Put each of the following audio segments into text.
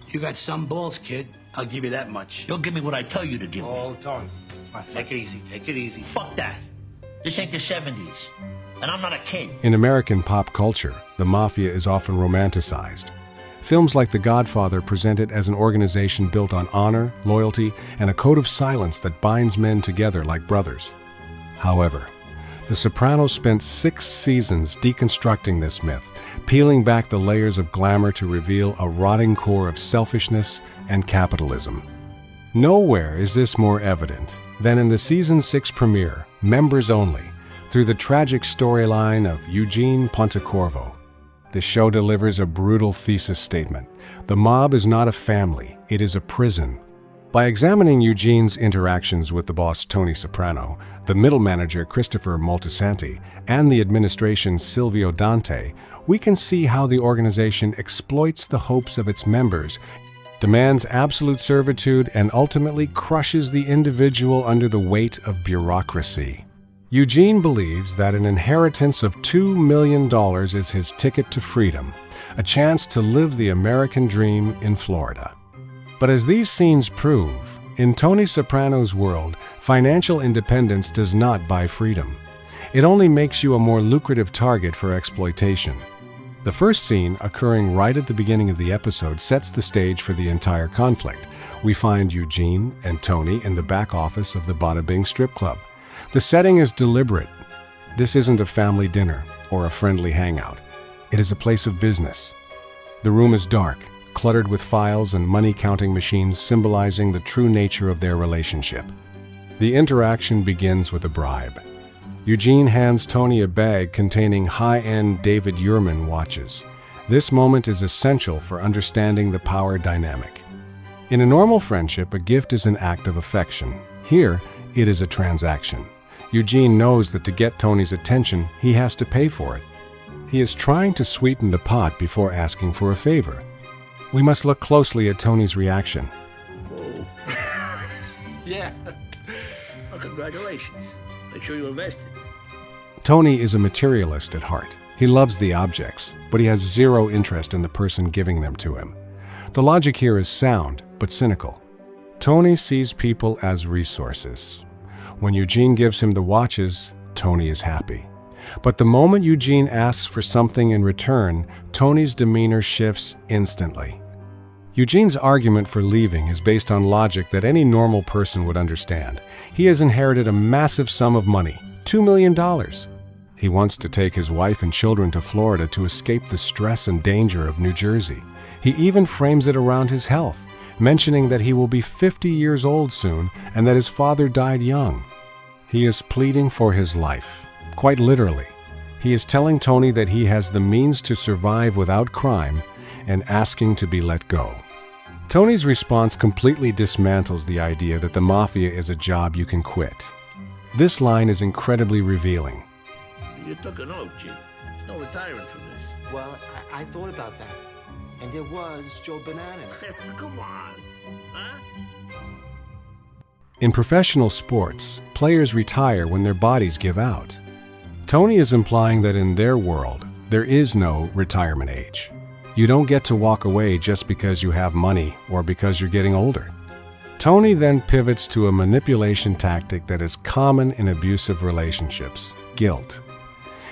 You got some balls, kid. I'll give you that much. You'll give me what I tell you to give me. Oh, Tony. Take it easy. Take it easy. Fuck that. This ain't the 70s. And I'm not a kid. In American pop culture, the Mafia is often romanticized. Films like The Godfather present it as an organization built on honor, loyalty, and a code of silence that binds men together like brothers. However, The Sopranos spent 6 seasons deconstructing this myth, peeling back the layers of glamour to reveal a rotting core of selfishness and capitalism. Nowhere is this more evident than in the Season 6 premiere, Members Only, through the tragic storyline of Eugene Pontecorvo. The show delivers a brutal thesis statement. The mob is not a family, it is a prison. By examining Eugene's interactions with the boss Tony Soprano, the middle manager Christopher Moltisanti, and the administration's Silvio Dante, we can see how the organization exploits the hopes of its members, demands absolute servitude, and ultimately crushes the individual under the weight of bureaucracy. Eugene believes that an inheritance of $2 million is his ticket to freedom, a chance to live the American dream in Florida. But as these scenes prove, in Tony Soprano's world, financial independence does not buy freedom. It only makes you a more lucrative target for exploitation. The first scene, occurring right at the beginning of the episode, sets the stage for the entire conflict. We find Eugene and Tony in the back office of the Bada Bing strip club. The setting is deliberate. This isn't a family dinner or a friendly hangout. It is a place of business. The room is dark, cluttered with files and money-counting machines symbolizing the true nature of their relationship. The interaction begins with a bribe. Eugene hands Tony a bag containing high-end David Yurman watches. This moment is essential for understanding the power dynamic. In a normal friendship, a gift is an act of affection. Here, it is a transaction. Eugene knows that to get Tony's attention, he has to pay for it. He is trying to sweeten the pot before asking for a favor. We must look closely at Tony's reaction. Whoa. Yeah. Well, congratulations. Make sure you invested. Tony is a materialist at heart. He loves the objects, but he has zero interest in the person giving them to him. The logic here is sound, but cynical. Tony sees people as resources. When Eugene gives him the watches, Tony is happy. But the moment Eugene asks for something in return, Tony's demeanor shifts instantly. Eugene's argument for leaving is based on logic that any normal person would understand. He has inherited a massive sum of money, $2 million. He wants to take his wife and children to Florida to escape the stress and danger of New Jersey. He even frames it around his health, mentioning that he will be 50 years old soon and that his father died young. He is pleading for his life. Quite literally, he is telling Tony that he has the means to survive without crime and asking to be let go. Tony's response completely dismantles the idea that the Mafia is a job you can quit. This line is incredibly revealing. You took an oath, Jim. There's no retiring from this. Well, I thought about that. And there was Joe Bananas. Come on. Huh? In professional sports, players retire when their bodies give out. Tony is implying that in their world, there is no retirement age. You don't get to walk away just because you have money or because you're getting older. Tony then pivots to a manipulation tactic that is common in abusive relationships: guilt.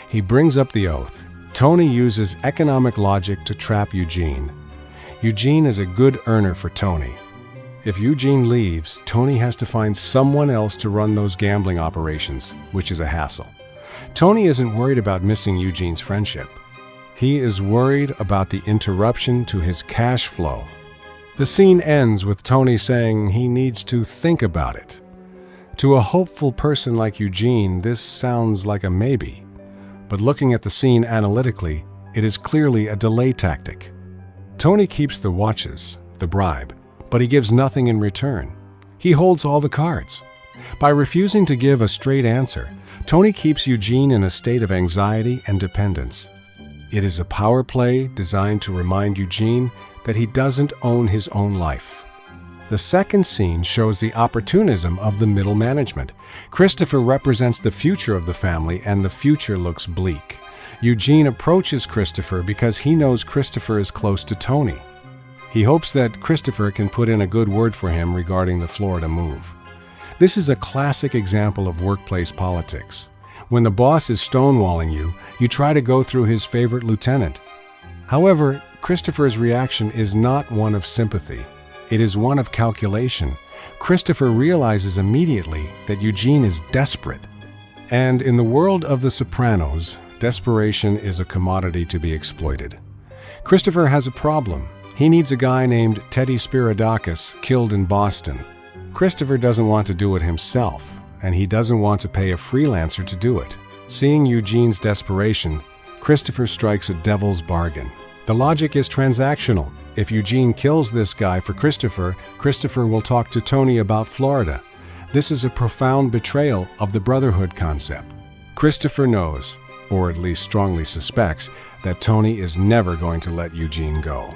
He brings up the oath. Tony uses economic logic to trap Eugene. Eugene is a good earner for Tony. If Eugene leaves, Tony has to find someone else to run those gambling operations, which is a hassle. Tony isn't worried about missing Eugene's friendship. He is worried about the interruption to his cash flow. The scene ends with Tony saying he needs to think about it. To a hopeful person like Eugene, this sounds like a maybe. But looking at the scene analytically, it is clearly a delay tactic. Tony keeps the watches, the bribe, but he gives nothing in return. He holds all the cards. By refusing to give a straight answer, Tony keeps Eugene in a state of anxiety and dependence. It is a power play designed to remind Eugene that he doesn't own his own life. The second scene shows the opportunism of the middle management. Christopher represents the future of the family, and the future looks bleak. Eugene approaches Christopher because he knows Christopher is close to Tony. He hopes that Christopher can put in a good word for him regarding the Florida move. This is a classic example of workplace politics. When the boss is stonewalling you, you try to go through his favorite lieutenant. However, Christopher's reaction is not one of sympathy. It is one of calculation. Christopher realizes immediately that Eugene is desperate. And in the world of The Sopranos, desperation is a commodity to be exploited. Christopher has a problem. He needs a guy named Teddy Spiridakis killed in Boston. Christopher doesn't want to do it himself, and he doesn't want to pay a freelancer to do it. Seeing Eugene's desperation, Christopher strikes a devil's bargain. The logic is transactional. If Eugene kills this guy for Christopher, Christopher will talk to Tony about Florida. This is a profound betrayal of the brotherhood concept. Christopher knows, or at least strongly suspects, that Tony is never going to let Eugene go.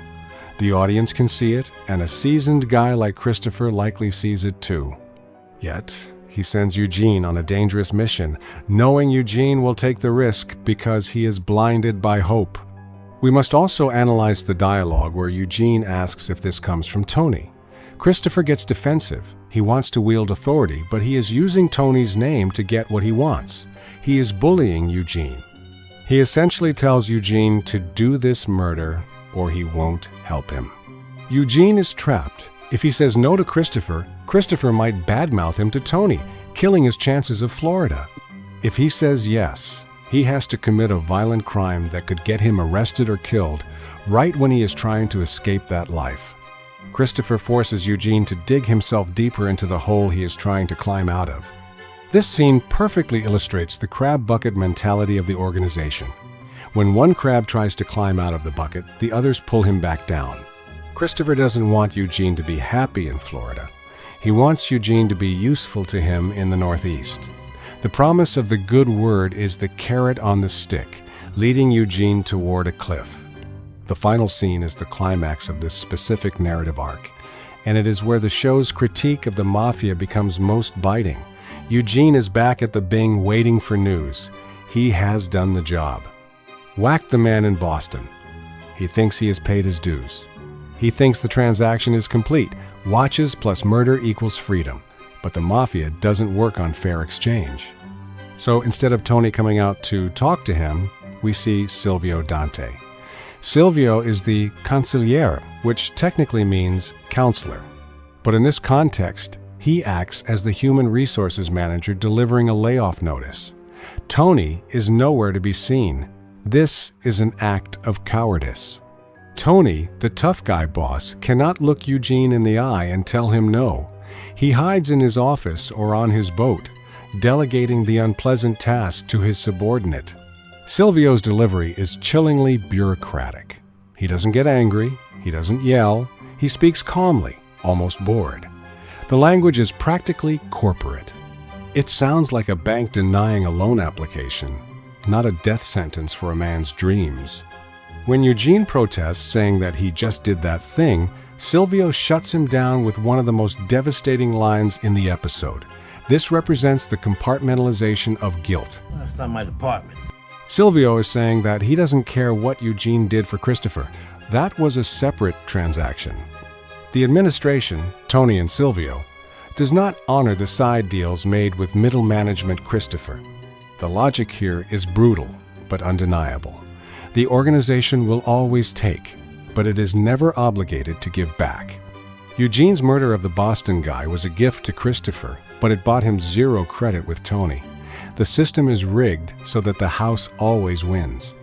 The audience can see it, and a seasoned guy like Christopher likely sees it too. Yet, he sends Eugene on a dangerous mission, knowing Eugene will take the risk because he is blinded by hope. We must also analyze the dialogue where Eugene asks if this comes from Tony. Christopher gets defensive. He wants to wield authority, but he is using Tony's name to get what he wants. He is bullying Eugene. He essentially tells Eugene to do this murder or he won't help him. Eugene is trapped. If he says no to Christopher, Christopher might badmouth him to Tony, killing his chances of Florida. If he says yes, he has to commit a violent crime that could get him arrested or killed right when he is trying to escape that life. Christopher forces Eugene to dig himself deeper into the hole he is trying to climb out of. This scene perfectly illustrates the crab bucket mentality of the organization. When one crab tries to climb out of the bucket, the others pull him back down. Christopher doesn't want Eugene to be happy in Florida. He wants Eugene to be useful to him in the Northeast. The promise of the good word is the carrot on the stick, leading Eugene toward a cliff. The final scene is the climax of this specific narrative arc, and it is where the show's critique of the Mafia becomes most biting. Eugene is back at the Bing waiting for news. He has done the job. Whack the man in Boston. He thinks he has paid his dues. He thinks the transaction is complete. Watches plus murder equals freedom. But the Mafia doesn't work on fair exchange. So instead of Tony coming out to talk to him, we see Silvio Dante. Silvio is the consigliere, which technically means counselor. But in this context, he acts as the human resources manager delivering a layoff notice. Tony is nowhere to be seen. This is an act of cowardice. Tony, the tough guy boss, cannot look Eugene in the eye and tell him no. He hides in his office or on his boat, delegating the unpleasant task to his subordinate. Silvio's delivery is chillingly bureaucratic. He doesn't get angry, he doesn't yell, he speaks calmly, almost bored. The language is practically corporate. It sounds like a bank denying a loan application, not a death sentence for a man's dreams. When Eugene protests, saying that he just did that thing, Silvio shuts him down with one of the most devastating lines in the episode. This represents the compartmentalization of guilt. That's not my department. Silvio is saying that he doesn't care what Eugene did for Christopher. That was a separate transaction. The administration, Tony and Silvio, does not honor the side deals made with middle management Christopher. The logic here is brutal, but undeniable. The organization will always take, but it is never obligated to give back. Eugene's murder of the Boston guy was a gift to Christopher, but it bought him zero credit with Tony. The system is rigged so that the house always wins.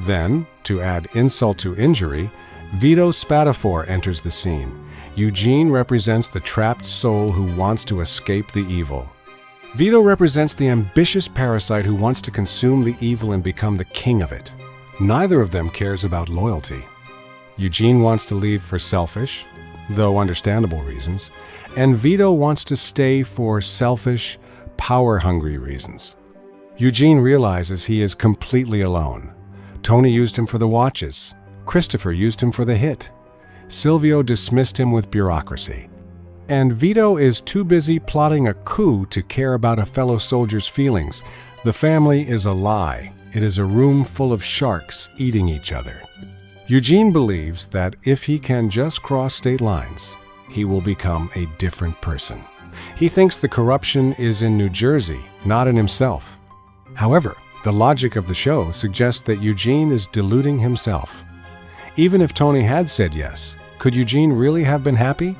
Then, to add insult to injury, Vito Spatafor enters the scene. Eugene represents the trapped soul who wants to escape the evil. Vito represents the ambitious parasite who wants to consume the evil and become the king of it. Neither of them cares about loyalty. Eugene wants to leave for selfish, though understandable reasons, and Vito wants to stay for selfish, power-hungry reasons. Eugene realizes he is completely alone. Tony used him for the watches. Christopher used him for the hit. Silvio dismissed him with bureaucracy. And Vito is too busy plotting a coup to care about a fellow soldier's feelings. The family is a lie. It is a room full of sharks eating each other. Eugene believes that if he can just cross state lines, he will become a different person. He thinks the corruption is in New Jersey, not in himself. However, the logic of the show suggests that Eugene is deluding himself. Even if Tony had said yes, could Eugene really have been happy?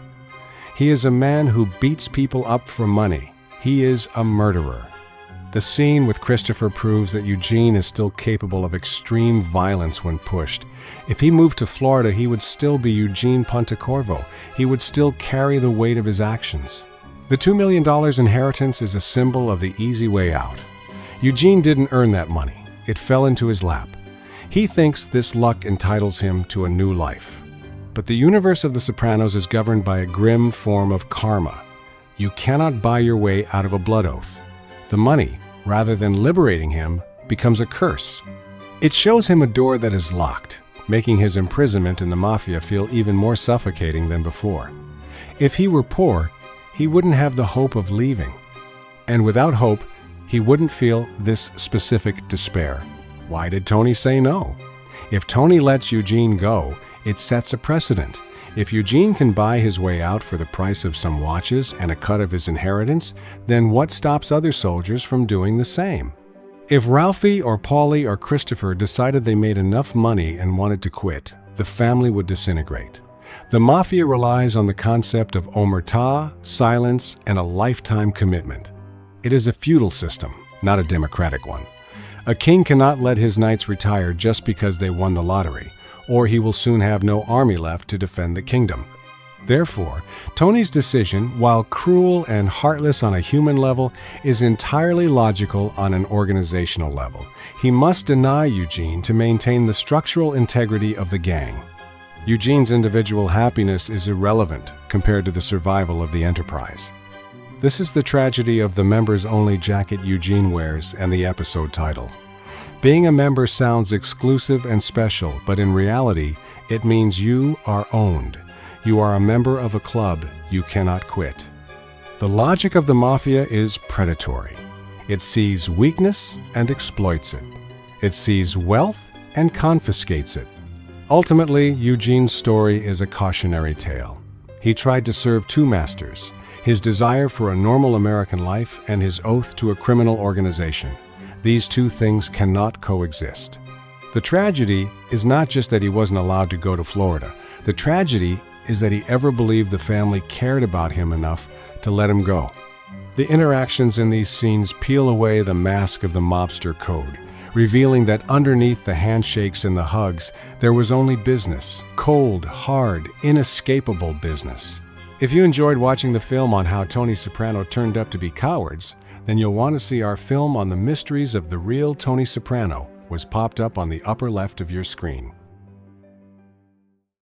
He is a man who beats people up for money. He is a murderer. The scene with Christopher proves that Eugene is still capable of extreme violence when pushed. If he moved to Florida, he would still be Eugene Pontecorvo. He would still carry the weight of his actions. The $2 million inheritance is a symbol of the easy way out. Eugene didn't earn that money. It fell into his lap. He thinks this luck entitles him to a new life. But the universe of The Sopranos is governed by a grim form of karma. You cannot buy your way out of a blood oath. The money, rather than liberating him, becomes a curse. It shows him a door that is locked, making his imprisonment in the Mafia feel even more suffocating than before. If he were poor, he wouldn't have the hope of leaving. And without hope, he wouldn't feel this specific despair. Why did Tony say no? If Tony lets Eugene go, it sets a precedent. If Eugene can buy his way out for the price of some watches and a cut of his inheritance, then what stops other soldiers from doing the same? If Ralphie or Paulie or Christopher decided they made enough money and wanted to quit, the family would disintegrate. The Mafia relies on the concept of omertà, silence, and a lifetime commitment. It is a feudal system, not a democratic one. A king cannot let his knights retire just because they won the lottery, or he will soon have no army left to defend the kingdom. Therefore, Tony's decision, while cruel and heartless on a human level, is entirely logical on an organizational level. He must deny Eugene to maintain the structural integrity of the gang. Eugene's individual happiness is irrelevant compared to the survival of the enterprise. This is the tragedy of the members-only jacket Eugene wears and the episode title. Being a member sounds exclusive and special, but in reality, it means you are owned. You are a member of a club you cannot quit. The logic of the Mafia is predatory. It sees weakness and exploits it. It sees wealth and confiscates it. Ultimately, Eugene's story is a cautionary tale. He tried to serve two masters, his desire for a normal American life and his oath to a criminal organization. These two things cannot coexist. The tragedy is not just that he wasn't allowed to go to Florida. The tragedy is that he ever believed the family cared about him enough to let him go. The interactions in these scenes peel away the mask of the mobster code, revealing that underneath the handshakes and the hugs, there was only business, cold, hard, inescapable business. If you enjoyed watching the film on how Tony Soprano turned up to be cowards, then you'll want to see our film on the mysteries of the real Tony Soprano was popped up on the upper left of your screen.